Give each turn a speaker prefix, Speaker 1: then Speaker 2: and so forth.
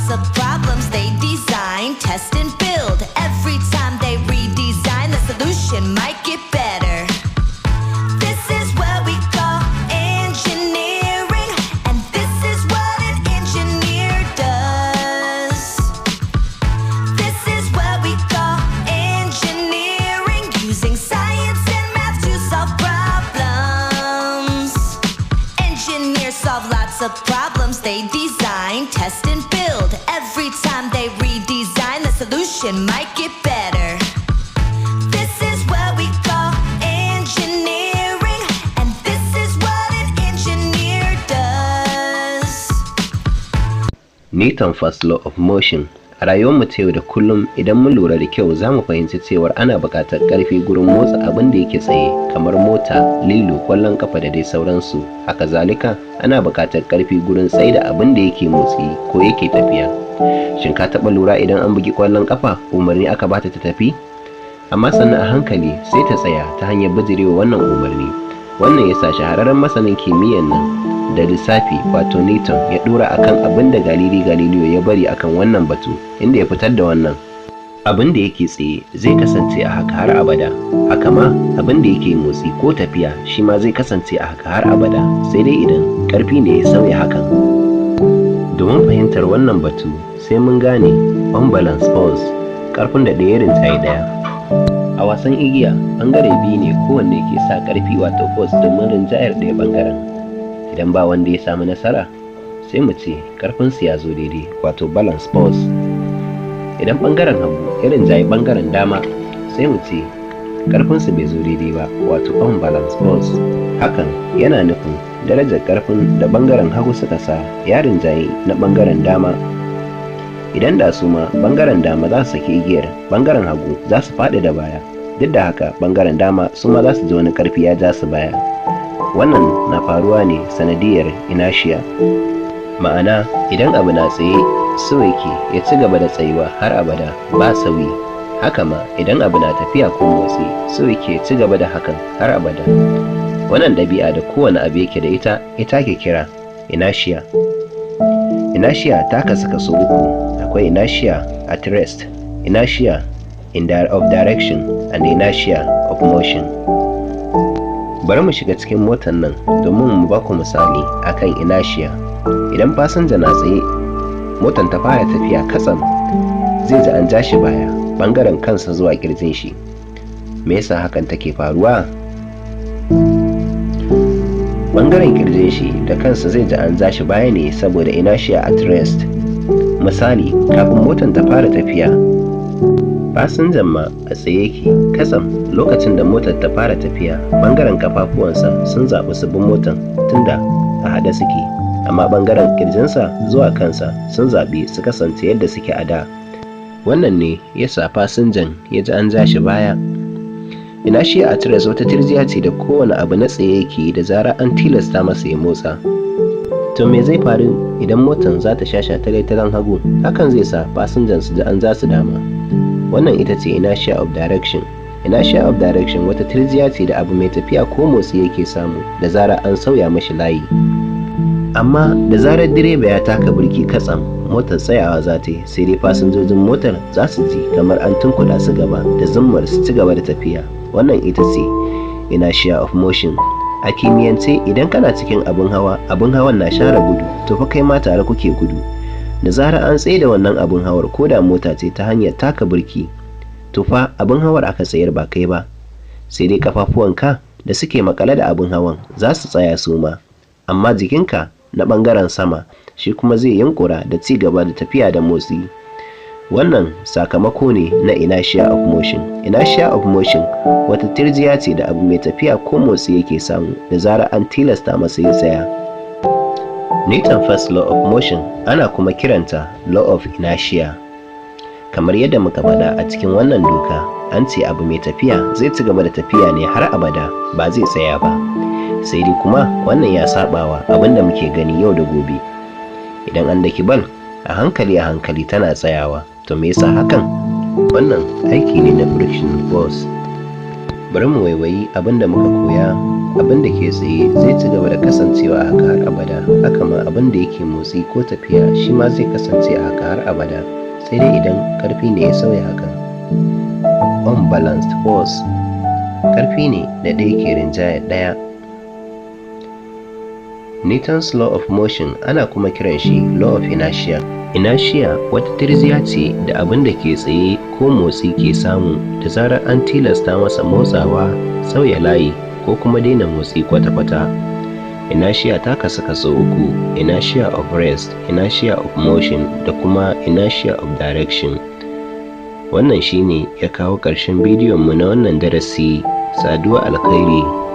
Speaker 1: lots of problems they design, test and build. Every time they redesign, the solution might get better. This is where we call engineering, and this is what an engineer does. This is where we call engineering, using science and math to solve problems. Engineers solve lots of problems they design, test and build. Every time they redesign, the solution might get better. This is where we call engineering, and this is what an engineer does.
Speaker 2: Newton's first law of motion. A rayuwarmu ta yau da kullum idan mun lura da kyau za mu fahimci cewar ana buƙatar ƙarfi gurin motsa abin da yake tsaye kamar mota, lilo, ƙwallon ƙafa da dai sauransu. Haka zalika ana buƙatar ƙarfi gurin tsaye da abin da yake motsi ko yake tafiya. Shin ka taɓa lura idan an bugi ƙwallon ƙafa umarni aka bata ta tafi? Amma sannan a hankali sai ta tsaya ta hanyar bijirewa wannan umarni. Wannan ya sa shahararren masanin kimiyyar nan da lissafi wato Newton ya dora akan abin da Galileo ya bari akan wannan batu, inda ya fitar da wannan. Abin da yake tsaye zai kasance a haka har abada, haka ma abin da yake motsi ko tafiya shi ma zai kasance a haka har abada, sai dai idan ƙarfi ne ya sauya hakan. Domin fahimtar wannan batu sai mun gane unbalance force, ƙarfin da ɗaya rinjaye ɗaya. A wasan igiya ɓangare biyu ne kowanne ke sa ƙarfi wato force domin rinjayar ɗaya ɓangaren. Idan ba wanda ya samu nasara sai mu ce ƙarfinsu ya zo daidai wato balance force. Idan ɓangaren hagu ya rinjaye ɓangaren dama sai mu ce ƙarfinsu bai zo daidai ba wato unbalance force. Hakan yana nufin darajar ƙarfin da ɓangaren hagu suka sa ya rinjaye na ɓangaren dama. Idan da su ma ɓangaren dama za su saki igiyar, ɓangaren hagu za su faɗi da baya. Duk da haka ɓangaren dama su ma za su ji wani ƙarfi ya ja su baya. Wannan na faruwa ne sanadiyar inertia. Ma'ana idan abu na tsaye so yake ya ci gaba da tsayuwa har abada ba sauyi. Haka ma idan abu na tafiya ko motsi so yake ya ci gaba da hakan har abada. Wannan ɗabi'a da kowane abu yake da ita ke kira inertia. Inertia ta kasu kaso uku. Akwai inertia at rest, inertia of direction, and inertia of motion. Bari mu shiga cikin motar nan domin mu baku misali akan inertia. Idan fasinja na tsaye, motar ta fara tafiya katsam, zai ji an ja shi baya, bangaren kansa zuwa kirjin shi. Me yasa hakan take faruwa? Bangaren kirjin shi da kansa zai ji an ja shi baya ne saboda inertia at rest. Misali, kafin motar ta fara tafiya, fasinjan ma a tsaye yake katsam. Lokacin da motar ta fara tafiya, bangaren kafafuwansa sun zaɓi su bi motar tunda a haɗe suke, amma bangaren kirjinsa zuwa kansa sun zaɓi su kasance yadda suke a da. Wannan ne yasa fasinjan ya ji an ja shi baya. Inertia at rest wata tirjiya ce da kowane abu na tsaye yake da zarar an tilasta masa ya motsa. To me zai faru idan motar za ta sha shataletaren hagu? Hakan zai sa fasinjan su ji an za su dama. Wannan ita ce inertia of direction. Inertia of direction wata tirjiya ce da abu mai tafiya ko motsi yake samu da zarar an sauya mashi layi. Amma da zarar direba ya taka birki katsam, motar tsayawa za ta yi, sai dai fasinjojin motar za su ji kamar an tunkuɗa su gaba da zummar su ci gaba da tafiya. Wannan ita ce inertia of motion. A kimiyyance idan kana cikin abin hawan na share gudu, to fa kai ma tare kuke gudu. Da zarar an tsaye da wannan abin hawar ko da mota ce ta hanyar taka birki, to fa abin hawar aka tsayar ba kai ba. Sai dai kafafuwanka da suke makale da abin hawan za su tsaya su ma, amma jikinka na ɓangaren sama shi kuma zai yunkura da ci gaba da tafiya da motsi. Wannan sakamako ne na inertia of motion. Inertia of motion wata tirjiya ce da abu mai tafiya ko motsi yake samu da zarar an tilasta masa ya tsaya. Newton's first law of motion ana kuma kiranta law of inertia. Kamar yadda muka faɗa a cikin wannan doka, an ce abu mai tafiya zai ci gaba da tafiya ne har abada ba zai tsaya ba. Sai dai kuma wannan ya sabawa abin da muke gani yau da gobe. Idan an daki bal a hankali tana tsayawa. To me yasa hakan? Wannan aiki ne na friction force. Bari mu waiwayi abin da muka koya abin da ke tsaye zai ci gaba da kasancewa haka har abada, haka ma abin da yake motsi ko tafiya shi ma zai kasance a haka har abada, sai dai idan ƙarfi ne ya sauya hakan. Unbalanced force, ƙarfi ne da ɗaya ke rinjayar ɗaya. Newton's law of motion ana kuma kiran shi law of inertia. Inertia wata tirziya ce da abin da ke tsaye ko motsi ke samu da zarar an tilasta masa motsawa, sauya layi ko kuma daina motsi kwata-kwata. Inertia ta kasu kaso uku: inertia of rest, inertia of motion da kuma inertia of direction. Wannan shine ya kawo ƙarshen bidiyon mu na wannan darasi. Saduwa alkhairi.